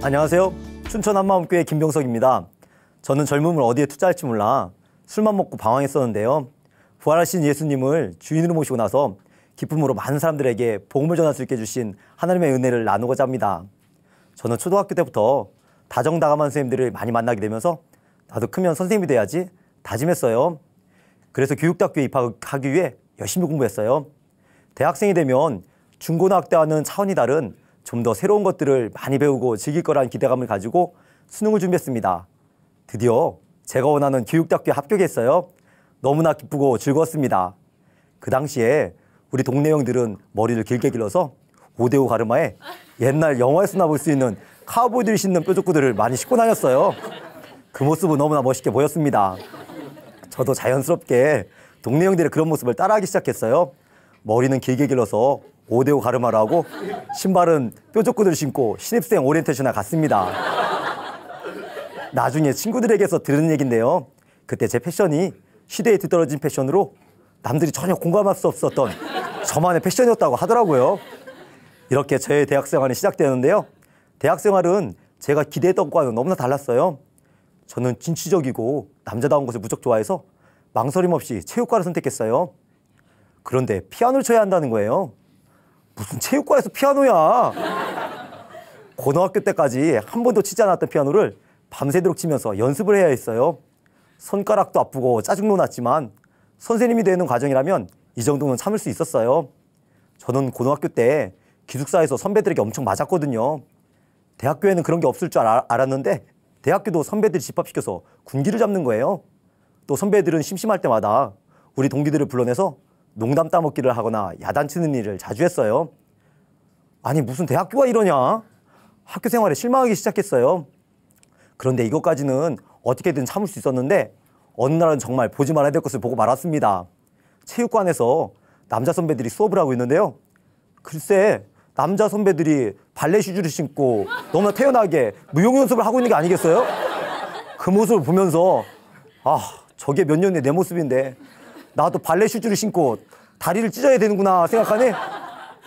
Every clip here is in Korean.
안녕하세요. 춘천 한마음교회 김병석입니다. 저는 젊음을 어디에 투자할지 몰라 술만 먹고 방황했었는데요. 부활하신 예수님을 주인으로 모시고 나서 기쁨으로 많은 사람들에게 복음을 전할 수 있게 해주신 하나님의 은혜를 나누고자 합니다. 저는 초등학교 때부터 다정다감한 선생님들을 많이 만나게 되면서 나도 크면 선생님이 돼야지 다짐했어요. 그래서 교육대학교에 입학하기 위해 열심히 공부했어요. 대학생이 되면 중고등학교와는 차원이 다른 좀 더 새로운 것들을 많이 배우고 즐길 거라는 기대감을 가지고 수능을 준비했습니다. 드디어 제가 원하는 교육대학교에 합격했어요. 너무나 기쁘고 즐거웠습니다. 그 당시에 우리 동네 형들은 머리를 길게 길러서 5대5 가르마에 옛날 영화에서나 볼 수 있는 카우보이들이 신는 뾰족구들을 많이 신고 다녔어요. 그 모습은 너무나 멋있게 보였습니다. 저도 자연스럽게 동네 형들의 그런 모습을 따라하기 시작했어요. 머리는 길게 길러서 5대5 가르마를 하고 신발은 뾰족구들 신고 신입생 오리엔테이션에 갔습니다. 나중에 친구들에게서 들은 얘기인데요. 그때 제 패션이 시대에 뒤떨어진 패션으로 남들이 전혀 공감할 수 없었던 저만의 패션이었다고 하더라고요. 이렇게 저의 대학생활이 시작되었는데요. 대학생활은 제가 기대했던 과는 너무나 달랐어요. 저는 진취적이고 남자다운 것을 무척 좋아해서 망설임 없이 체육과를 선택했어요. 그런데 피아노를 쳐야 한다는 거예요. 무슨 체육과에서 피아노야. 고등학교 때까지 한 번도 치지 않았던 피아노를 밤새도록 치면서 연습을 해야 했어요. 손가락도 아프고 짜증도 났지만 선생님이 되는 과정이라면 이 정도는 참을 수 있었어요. 저는 고등학교 때 기숙사에서 선배들에게 엄청 맞았거든요. 대학교에는 그런 게 없을 줄 알았는데 대학교도 선배들이 집합시켜서 군기를 잡는 거예요. 또 선배들은 심심할 때마다 우리 동기들을 불러내서 농담 따먹기를 하거나 야단치는 일을 자주 했어요. 아니 무슨 대학교가 이러냐? 학교 생활에 실망하기 시작했어요. 그런데 이것까지는 어떻게든 참을 수 있었는데 어느 날은 정말 보지 말아야 될 것을 보고 말았습니다. 체육관에서 남자 선배들이 수업을 하고 있는데요. 글쎄 남자 선배들이 발레 슈즈를 신고 너무나 태연하게 무용 연습을 하고 있는 게 아니겠어요? 그 모습을 보면서 저게 몇 년 뒤 내 모습인데 나도 발레 슈즈를 신고 다리를 찢어야 되는구나 생각하니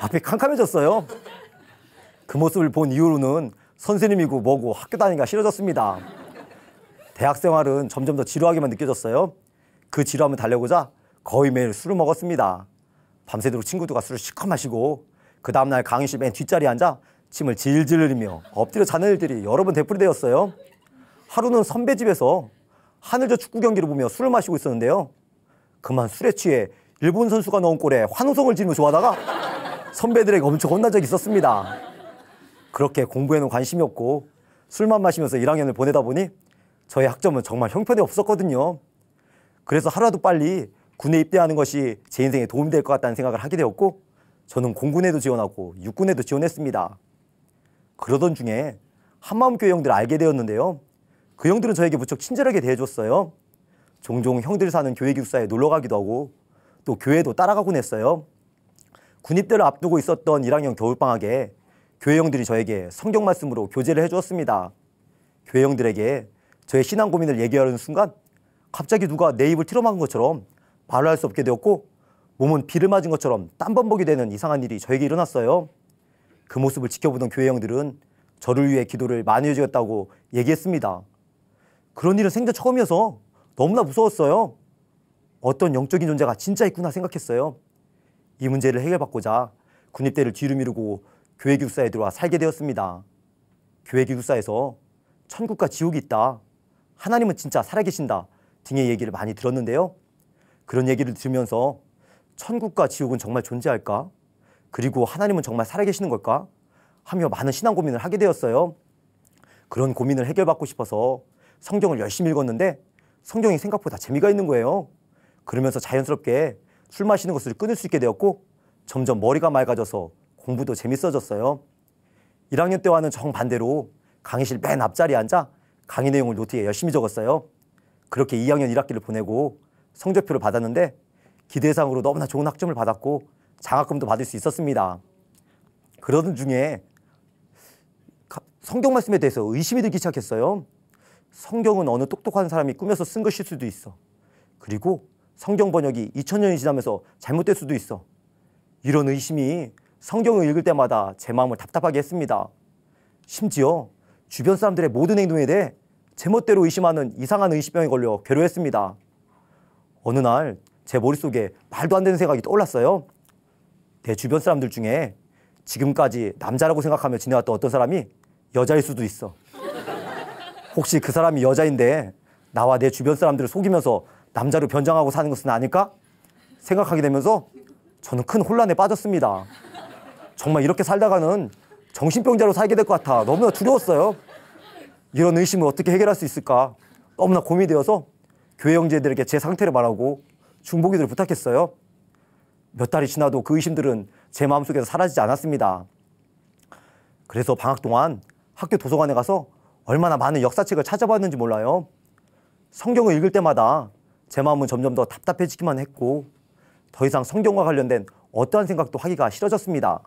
앞이 캄캄해졌어요. 그 모습을 본 이후로는 선생님이고 뭐고 학교 다니기가 싫어졌습니다. 대학 생활은 점점 더 지루하게만 느껴졌어요. 그 지루함을 달래고자 거의 매일 술을 먹었습니다. 밤새도록 친구들과 술을 실컷 마시고 그 다음날 강의실 맨 뒷자리에 앉아 침을 질질 흘리며 엎드려 자는 일들이 여러 번 되풀이되었어요. 하루는 선배 집에서 하늘저 축구 경기를 보며 술을 마시고 있었는데요. 그만 술에 취해 일본 선수가 넣은 골에 환호성을 지르며 좋아하다가 선배들에게 엄청 혼난 적이 있었습니다. 그렇게 공부에는 관심이 없고 술만 마시면서 1학년을 보내다 보니 저의 학점은 정말 형편이 없었거든요. 그래서 하루라도 빨리 군에 입대하는 것이 제 인생에 도움이 될 것 같다는 생각을 하게 되었고 저는 공군에도 지원하고 육군에도 지원했습니다. 그러던 중에 한마음교회 형들을 알게 되었는데요. 그 형들은 저에게 무척 친절하게 대해줬어요. 종종 형들 사는 교회 기숙사에 놀러 가기도 하고 또 교회도 따라가곤 했어요. 군입대를 앞두고 있었던 1학년 겨울방학에 교회 형들이 저에게 성경 말씀으로 교제를 해주었습니다. 교회 형들에게 저의 신앙 고민을 얘기하는 순간 갑자기 누가 내 입을 틀어막은 것처럼 말을 할 수 없게 되었고 몸은 비를 맞은 것처럼 땀범벅이 되는 이상한 일이 저에게 일어났어요. 그 모습을 지켜보던 교회 형들은 저를 위해 기도를 많이 해주었다고 얘기했습니다. 그런 일은 생전 처음이어서 너무나 무서웠어요. 어떤 영적인 존재가 진짜 있구나 생각했어요. 이 문제를 해결받고자 군입대를 뒤로 미루고 교회 기숙사에 들어와 살게 되었습니다. 교회 기숙사에서 천국과 지옥이 있다, 하나님은 진짜 살아계신다 등의 얘기를 많이 들었는데요. 그런 얘기를 들으면서 천국과 지옥은 정말 존재할까? 그리고 하나님은 정말 살아계시는 걸까? 하며 많은 신앙 고민을 하게 되었어요. 그런 고민을 해결받고 싶어서 성경을 열심히 읽었는데 성경이 생각보다 재미가 있는 거예요. 그러면서 자연스럽게 술 마시는 것을 끊을 수 있게 되었고 점점 머리가 맑아져서 공부도 재밌어졌어요. 1학년 때와는 정반대로 강의실 맨 앞자리에 앉아 강의 내용을 노트에 열심히 적었어요. 그렇게 2학년 1학기를 보내고 성적표를 받았는데 기대상으로 너무나 좋은 학점을 받았고 장학금도 받을 수 있었습니다. 그러던 중에 성경 말씀에 대해서 의심이 들기 시작했어요. 성경은 어느 똑똑한 사람이 꾸며서 쓴 것일 수도 있어. 그리고 성경 번역이 2000년이 지나면서 잘못될 수도 있어. 이런 의심이 성경을 읽을 때마다 제 마음을 답답하게 했습니다. 심지어 주변 사람들의 모든 행동에 대해 제멋대로 의심하는 이상한 의심병에 걸려 괴로웠습니다. 어느 날 제 머릿속에 말도 안 되는 생각이 떠올랐어요. 내 주변 사람들 중에 지금까지 남자라고 생각하며 지내왔던 어떤 사람이 여자일 수도 있어. 혹시 그 사람이 여자인데 나와 내 주변 사람들을 속이면서 남자로 변장하고 사는 것은 아닐까? 생각하게 되면서 저는 큰 혼란에 빠졌습니다. 정말 이렇게 살다가는 정신병자로 살게 될 것 같아 너무나 두려웠어요. 이런 의심을 어떻게 해결할 수 있을까 너무나 고민이 되어서 교회 형제들에게 제 상태를 말하고 중보기도를 부탁했어요. 몇 달이 지나도 그 의심들은 제 마음속에서 사라지지 않았습니다. 그래서 방학 동안 학교 도서관에 가서 얼마나 많은 역사책을 찾아봤는지 몰라요. 성경을 읽을 때마다 제 마음은 점점 더 답답해지기만 했고 더 이상 성경과 관련된 어떠한 생각도 하기가 싫어졌습니다.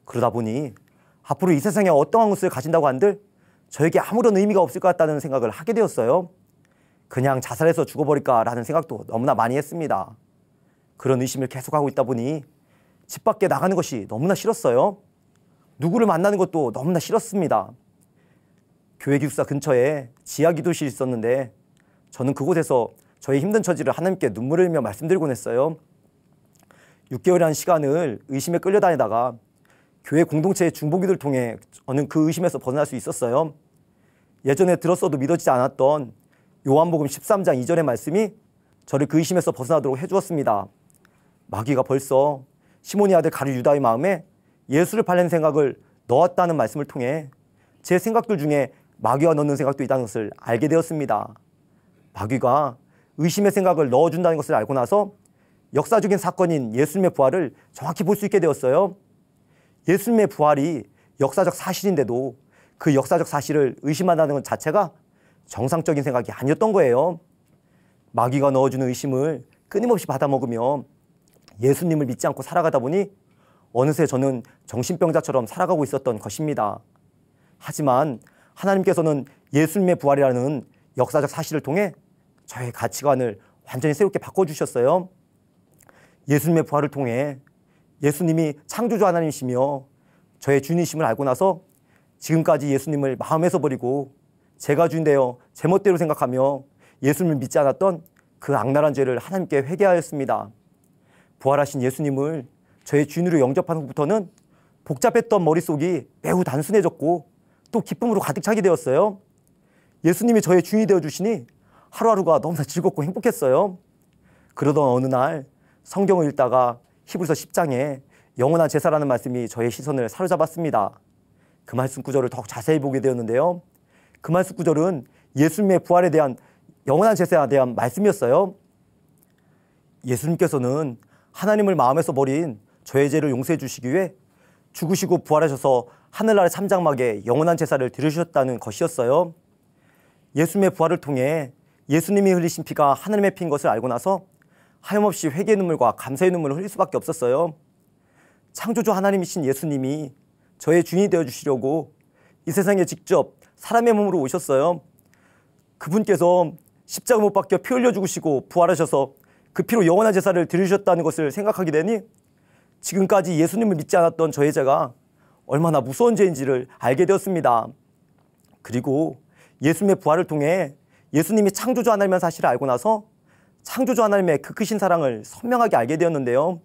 그러다 보니 앞으로 이 세상에 어떠한 것을 가진다고 한들 저에게 아무런 의미가 없을 것 같다는 생각을 하게 되었어요. 그냥 자살해서 죽어버릴까라는 생각도 너무나 많이 했습니다. 그런 의심을 계속하고 있다 보니 집 밖에 나가는 것이 너무나 싫었어요. 누구를 만나는 것도 너무나 싫었습니다. 교회 기숙사 근처에 지하 기도실이 있었는데 저는 그곳에서 저의 힘든 처지를 하나님께 눈물을 흘리며 말씀드리곤 했어요. 6개월이라는 시간을 의심에 끌려다니다가 교회 공동체의 중보기도를 통해 저는 그 의심에서 벗어날 수 있었어요. 예전에 들었어도 믿어지지 않았던 요한복음 13장 2절의 말씀이 저를 그 의심에서 벗어나도록 해주었습니다. 마귀가 벌써 시몬의 아들 가룟 유다의 마음에 예수를 팔려는 생각을 넣었다는 말씀을 통해 제 생각들 중에 마귀가 넣는 생각도 있다는 것을 알게 되었습니다. 마귀가 의심의 생각을 넣어준다는 것을 알고 나서 역사적인 사건인 예수님의 부활을 정확히 볼 수 있게 되었어요. 예수님의 부활이 역사적 사실인데도 그 역사적 사실을 의심한다는 것 자체가 정상적인 생각이 아니었던 거예요. 마귀가 넣어주는 의심을 끊임없이 받아먹으며 예수님을 믿지 않고 살아가다 보니 어느새 저는 정신병자처럼 살아가고 있었던 것입니다. 하지만 하나님께서는 예수님의 부활이라는 역사적 사실을 통해 저의 가치관을 완전히 새롭게 바꿔주셨어요. 예수님의 부활을 통해 예수님이 창조주 하나님이시며 저의 주인이심을 알고 나서 지금까지 예수님을 마음에서 버리고 제가 주인 되어 제멋대로 생각하며 예수님을 믿지 않았던 그 악랄한 죄를 하나님께 회개하였습니다. 부활하신 예수님을 저의 주인으로 영접한 후부터는 복잡했던 머릿속이 매우 단순해졌고 또 기쁨으로 가득 차게 되었어요. 예수님이 저의 주인이 되어주시니 하루하루가 너무나 즐겁고 행복했어요. 그러던 어느 날 성경을 읽다가 히브리서 10장에 영원한 제사라는 말씀이 저의 시선을 사로잡았습니다. 그 말씀 구절을 더욱 자세히 보게 되었는데요. 그 말씀 구절은 예수님의 부활에 대한 영원한 제사에 대한 말씀이었어요. 예수님께서는 하나님을 마음에서 버린 저의 죄를 용서해 주시기 위해 죽으시고 부활하셔서 하늘나라의 참장막에 영원한 제사를 드리셨다는 것이었어요. 예수님의 부활을 통해 예수님이 흘리신 피가 하나님의 피인 것을 알고 나서 하염없이 회개의 눈물과 감사의 눈물을 흘릴 수밖에 없었어요. 창조주 하나님이신 예수님이 저의 주인이 되어주시려고 이 세상에 직접 사람의 몸으로 오셨어요. 그분께서 십자가 못 박혀 피 흘려 죽으시고 부활하셔서 그 피로 영원한 제사를 드리셨다는 것을 생각하게 되니 지금까지 예수님을 믿지 않았던 저의 죄가 얼마나 무서운 죄인지를 알게 되었습니다. 그리고 예수님의 부활을 통해 예수님이 창조주 하나님의 사실을 알고 나서 창조주 하나님의 그 크신 사랑을 선명하게 알게 되었는데요.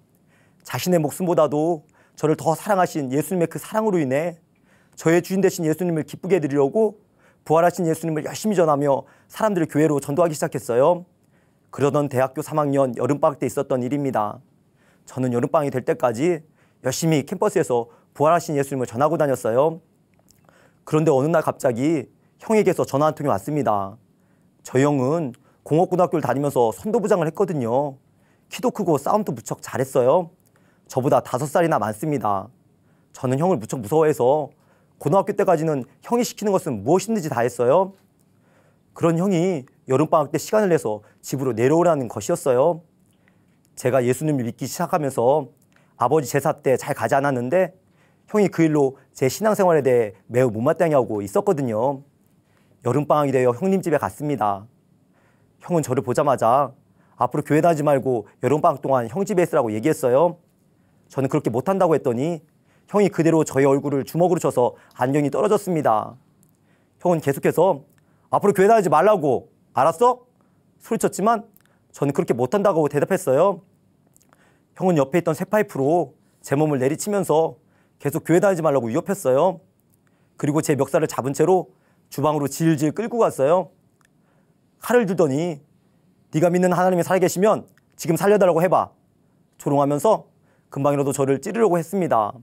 자신의 목숨보다도 저를 더 사랑하신 예수님의 그 사랑으로 인해 저의 주인 되신 예수님을 기쁘게 해드리려고 부활하신 예수님을 열심히 전하며 사람들을 교회로 전도하기 시작했어요. 그러던 대학교 3학년 여름방학 때 있었던 일입니다. 저는 여름방학이 될 때까지 열심히 캠퍼스에서 부활하신 예수님을 전하고 다녔어요. 그런데 어느 날 갑자기 형에게서 전화 한 통이 왔습니다. 저 형은 공업고등학교를 다니면서 선도부장을 했거든요. 키도 크고 싸움도 무척 잘했어요. 저보다 5살이나 많습니다. 저는 형을 무척 무서워해서 고등학교 때까지는 형이 시키는 것은 무엇이든지 다 했어요. 그런 형이 여름방학 때 시간을 내서 집으로 내려오라는 것이었어요. 제가 예수님을 믿기 시작하면서 아버지 제사 때 잘 가지 않았는데 형이 그 일로 제 신앙생활에 대해 매우 못마땅해하고 있었거든요. 여름방학이 되어 형님 집에 갔습니다. 형은 저를 보자마자 앞으로 교회 다니지 말고 여름방학 동안 형 집에 있으라고 얘기했어요. 저는 그렇게 못한다고 했더니 형이 그대로 저의 얼굴을 주먹으로 쳐서 안경이 떨어졌습니다. 형은 계속해서 앞으로 교회 다니지 말라고 알았어? 소리쳤지만 저는 그렇게 못한다고 대답했어요. 형은 옆에 있던 쇠파이프로 제 몸을 내리치면서 계속 교회 다니지 말라고 위협했어요. 그리고 제 멱살을 잡은 채로 주방으로 질질 끌고 갔어요. 칼을 들더니 네가 믿는 하나님이 살아계시면 지금 살려달라고 해봐. 조롱하면서 금방이라도 저를 찌르려고 했습니다.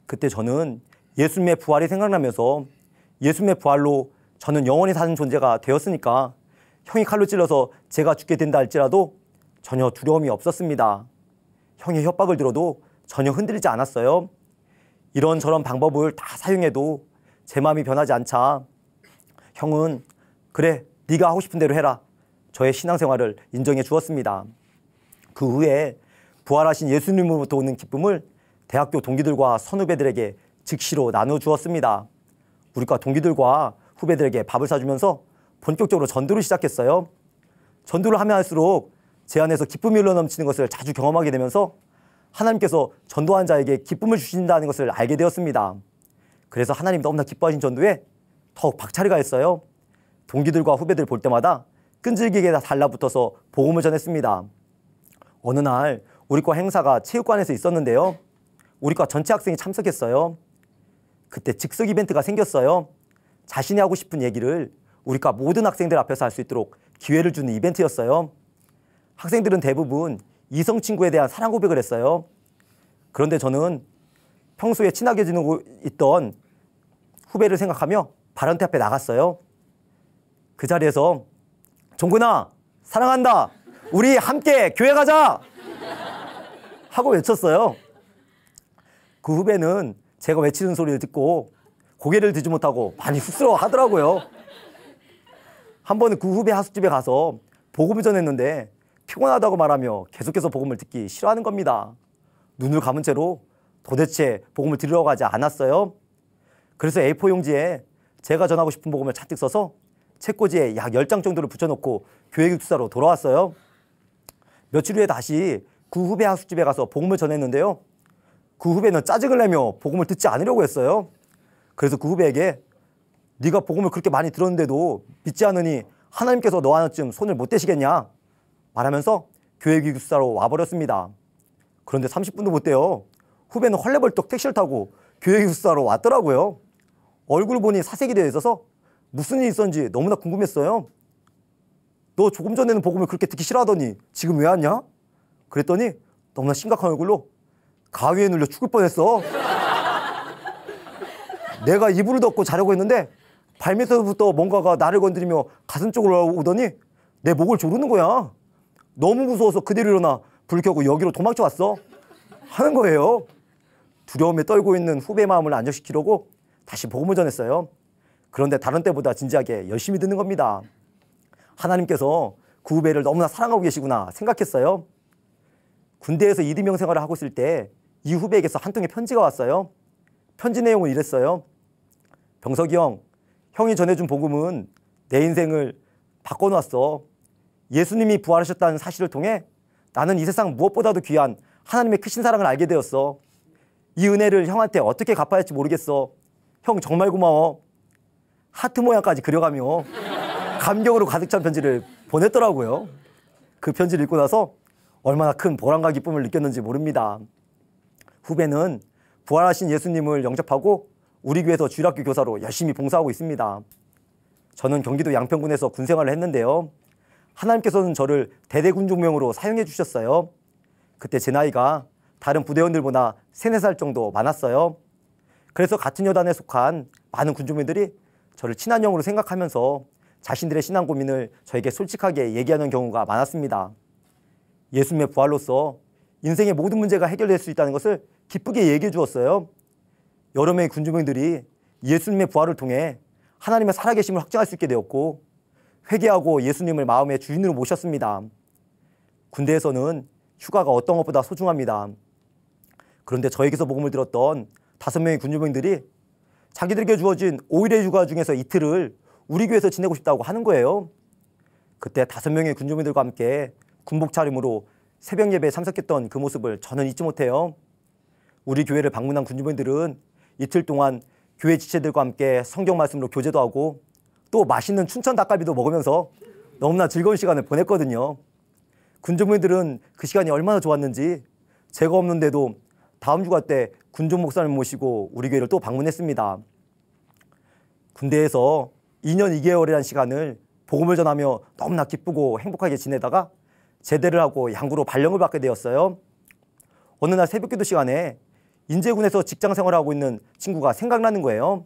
그때 저는 예수님의 부활이 생각나면서 예수님의 부활로 저는 영원히 사는 존재가 되었으니까 형이 칼로 찔러서 제가 죽게 된다 할지라도 전혀 두려움이 없었습니다. 형의 협박을 들어도 전혀 흔들리지 않았어요. 이런저런 방법을 다 사용해도 제 마음이 변하지 않자 형은 그래 네가 하고 싶은 대로 해라. 저의 신앙생활을 인정해 주었습니다. 그 후에 부활하신 예수님으로부터 오는 기쁨을 대학교 동기들과 선후배들에게 즉시로 나누어 주었습니다. 우리과 동기들과 후배들에게 밥을 사주면서 본격적으로 전도를 시작했어요. 전도를 하면 할수록 제 안에서 기쁨이 흘러넘치는 것을 자주 경험하게 되면서 하나님께서 전도한 자에게 기쁨을 주신다는 것을 알게 되었습니다. 그래서 하나님이 너무나 기뻐하신 전도에 더욱 박차를 가했어요. 동기들과 후배들 볼 때마다 끈질기게 달라붙어서 복음을 전했습니다. 어느 날 우리과 행사가 체육관에서 있었는데요. 우리과 전체 학생이 참석했어요. 그때 즉석 이벤트가 생겼어요. 자신이 하고 싶은 얘기를 우리과 모든 학생들 앞에서 할 수 있도록 기회를 주는 이벤트였어요. 학생들은 대부분 이성 친구에 대한 사랑 고백을 했어요. 그런데 저는 평소에 친하게 지내고 있던 후배를 생각하며 발언대 앞에 나갔어요. 그 자리에서 종근아 사랑한다. 우리 함께 교회 가자. 하고 외쳤어요. 그 후배는 제가 외치는 소리를 듣고 고개를 들지 못하고 많이 쑥스러워 하더라고요. 한 번은 그 후배 하숙집에 가서 복음을 전했는데 피곤하다고 말하며 계속해서 복음을 듣기 싫어하는 겁니다. 눈을 감은 채로 도대체 복음을 들으려고 하지 않았어요. 그래서 A4 용지에 제가 전하고 싶은 복음을 잔뜩 써서 책꽂이에 약 10장 정도를 붙여놓고 교회 기숙사로 돌아왔어요. 며칠 후에 다시 그 후배 하숙집에 가서 복음을 전했는데요. 그 후배는 짜증을 내며 복음을 듣지 않으려고 했어요. 그래서 그 후배에게 네가 복음을 그렇게 많이 들었는데도 믿지 않으니 하나님께서 너 하나쯤 손을 못 대시겠냐 말하면서 교회 기숙사로 와버렸습니다. 그런데 30분도 못 돼요. 후배는 헐레벌떡 택시를 타고 교회 기숙사로 왔더라고요. 얼굴 보니 사색이 되어 있어서 무슨 일이 있었는지 너무나 궁금했어요. 너 조금 전에는 복음을 그렇게 듣기 싫어하더니 지금 왜 왔냐? 그랬더니 너무나 심각한 얼굴로 가위에 눌려 죽을 뻔했어. 내가 이불을 덮고 자려고 했는데 발밑에서부터 뭔가가 나를 건드리며 가슴 쪽으로 오더니 내 목을 조르는 거야. 너무 무서워서 그대로 일어나 불 켜고 여기로 도망쳐 왔어. 하는 거예요. 두려움에 떨고 있는 후배 마음을 안정시키려고 다시 복음을 전했어요. 그런데 다른 때보다 진지하게 열심히 듣는 겁니다. 하나님께서 그 후배를 너무나 사랑하고 계시구나 생각했어요. 군대에서 이등병 생활을 하고 있을 때 이 후배에게서 한 통의 편지가 왔어요. 편지 내용은 이랬어요. 병석이 형, 형이 전해준 복음은 내 인생을 바꿔놨어. 예수님이 부활하셨다는 사실을 통해 나는 이 세상 무엇보다도 귀한 하나님의 크신 사랑을 알게 되었어. 이 은혜를 형한테 어떻게 갚아야 할지 모르겠어. 형 정말 고마워. 하트 모양까지 그려가며 감격으로 가득 찬 편지를 보냈더라고요. 그 편지를 읽고 나서 얼마나 큰 보람과 기쁨을 느꼈는지 모릅니다. 후배는 부활하신 예수님을 영접하고 우리 교회에서 주일학교 교사로 열심히 봉사하고 있습니다. 저는 경기도 양평군에서 군생활을 했는데요. 하나님께서는 저를 대대군종명으로 사용해 주셨어요. 그때 제 나이가 다른 부대원들보다 3, 4살 정도 많았어요. 그래서 같은 여단에 속한 많은 군종민들이 저를 친한 형으로 생각하면서 자신들의 신앙 고민을 저에게 솔직하게 얘기하는 경우가 많았습니다. 예수님의 부활로서 인생의 모든 문제가 해결될 수 있다는 것을 기쁘게 얘기해 주었어요. 여러 명의 군주병들이 예수님의 부활을 통해 하나님의 살아계심을 확증할 수 있게 되었고 회개하고 예수님을 마음의 주인으로 모셨습니다. 군대에서는 휴가가 어떤 것보다 소중합니다. 그런데 저에게서 복음을 들었던 5명의 군주병들이 자기들에게 주어진 5일의 휴가 중에서 이틀을 우리 교회에서 지내고 싶다고 하는 거예요. 그때 5명의 군주병들과 함께 군복 차림으로 새벽 예배에 참석했던 그 모습을 저는 잊지 못해요. 우리 교회를 방문한 군주분들은 이틀 동안 교회 지체들과 함께 성경 말씀으로 교제도 하고 또 맛있는 춘천 닭갈비도 먹으면서 너무나 즐거운 시간을 보냈거든요. 군종민들은 그 시간이 얼마나 좋았는지 제가 없는데도 다음 주가 때 군종 목사님 모시고 우리 교회를 또 방문했습니다. 군대에서 2년 2개월이라는 시간을 복음을 전하며 너무나 기쁘고 행복하게 지내다가 제대를 하고 양구로 발령을 받게 되었어요. 어느 날 새벽기도 시간에 인제군에서 직장 생활을 하고 있는 친구가 생각나는 거예요.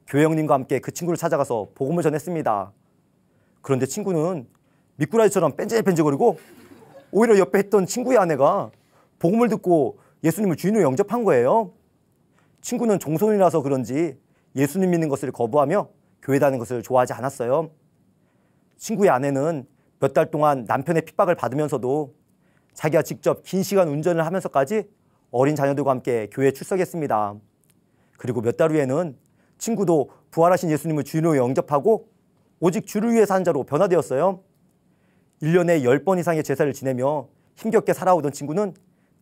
교회 형님과 함께 그 친구를 찾아가서 복음을 전했습니다. 그런데 친구는 미꾸라지처럼 뺀질뺀질거리고 오히려 옆에 있던 친구의 아내가 복음을 듣고 예수님을 주인으로 영접한 거예요. 친구는 종손이라서 그런지 예수님 믿는 것을 거부하며 교회 다니는 것을 좋아하지 않았어요. 친구의 아내는 몇 달 동안 남편의 핍박을 받으면서도 자기가 직접 긴 시간 운전을 하면서까지 어린 자녀들과 함께 교회에 출석했습니다. 그리고 몇 달 후에는 친구도 부활하신 예수님을 주인으로 영접하고 오직 주를 위해 산 자로 변화되었어요. 1년에 10번 이상의 제사를 지내며 힘겹게 살아오던 친구는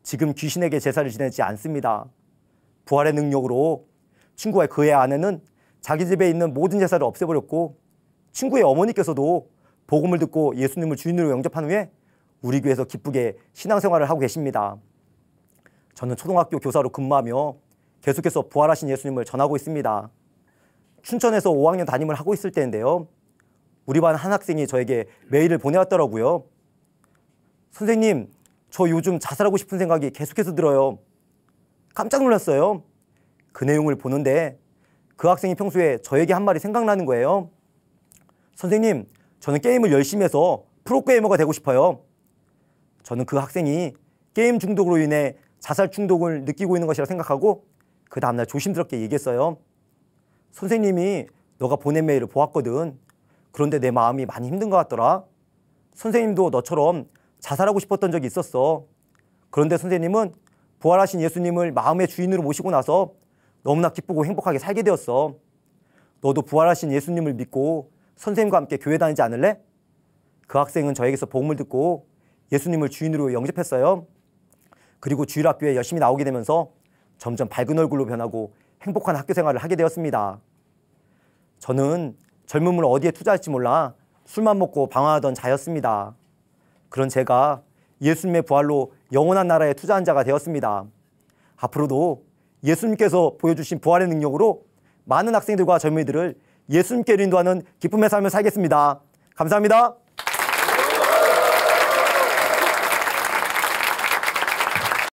지금 귀신에게 제사를 지내지 않습니다. 부활의 능력으로 친구와 그의 아내는 자기 집에 있는 모든 제사를 없애버렸고 친구의 어머니께서도 복음을 듣고 예수님을 주인으로 영접한 후에 우리 교회에서 기쁘게 신앙생활을 하고 계십니다. 저는 초등학교 교사로 근무하며 계속해서 부활하신 예수님을 전하고 있습니다. 춘천에서 5학년 담임을 하고 있을 때인데요. 우리 반 한 학생이 저에게 메일을 보내왔더라고요. 선생님, 저 요즘 자살하고 싶은 생각이 계속해서 들어요. 깜짝 놀랐어요. 그 내용을 보는데 그 학생이 평소에 저에게 한 말이 생각나는 거예요. 선생님, 저는 게임을 열심히 해서 프로게이머가 되고 싶어요. 저는 그 학생이 게임 중독으로 인해 자살 충동을 느끼고 있는 것이라 생각하고 그 다음날 조심스럽게 얘기했어요. 선생님이 너가 보낸 메일을 보았거든. 그런데 내 마음이 많이 힘든 것 같더라. 선생님도 너처럼 자살하고 싶었던 적이 있었어. 그런데 선생님은 부활하신 예수님을 마음의 주인으로 모시고 나서 너무나 기쁘고 행복하게 살게 되었어. 너도 부활하신 예수님을 믿고 선생님과 함께 교회 다니지 않을래? 그 학생은 저에게서 복음을 듣고 예수님을 주인으로 영접했어요. 그리고 주일학교에 열심히 나오게 되면서 점점 밝은 얼굴로 변하고 행복한 학교 생활을 하게 되었습니다. 저는 젊음을 어디에 투자할지 몰라 술만 먹고 방황하던 자였습니다. 그런 제가 예수님의 부활로 영원한 나라에 투자한 자가 되었습니다. 앞으로도 예수님께서 보여주신 부활의 능력으로 많은 학생들과 젊은이들을 예수님께 인도하는 기쁨의 삶을 살겠습니다. 감사합니다.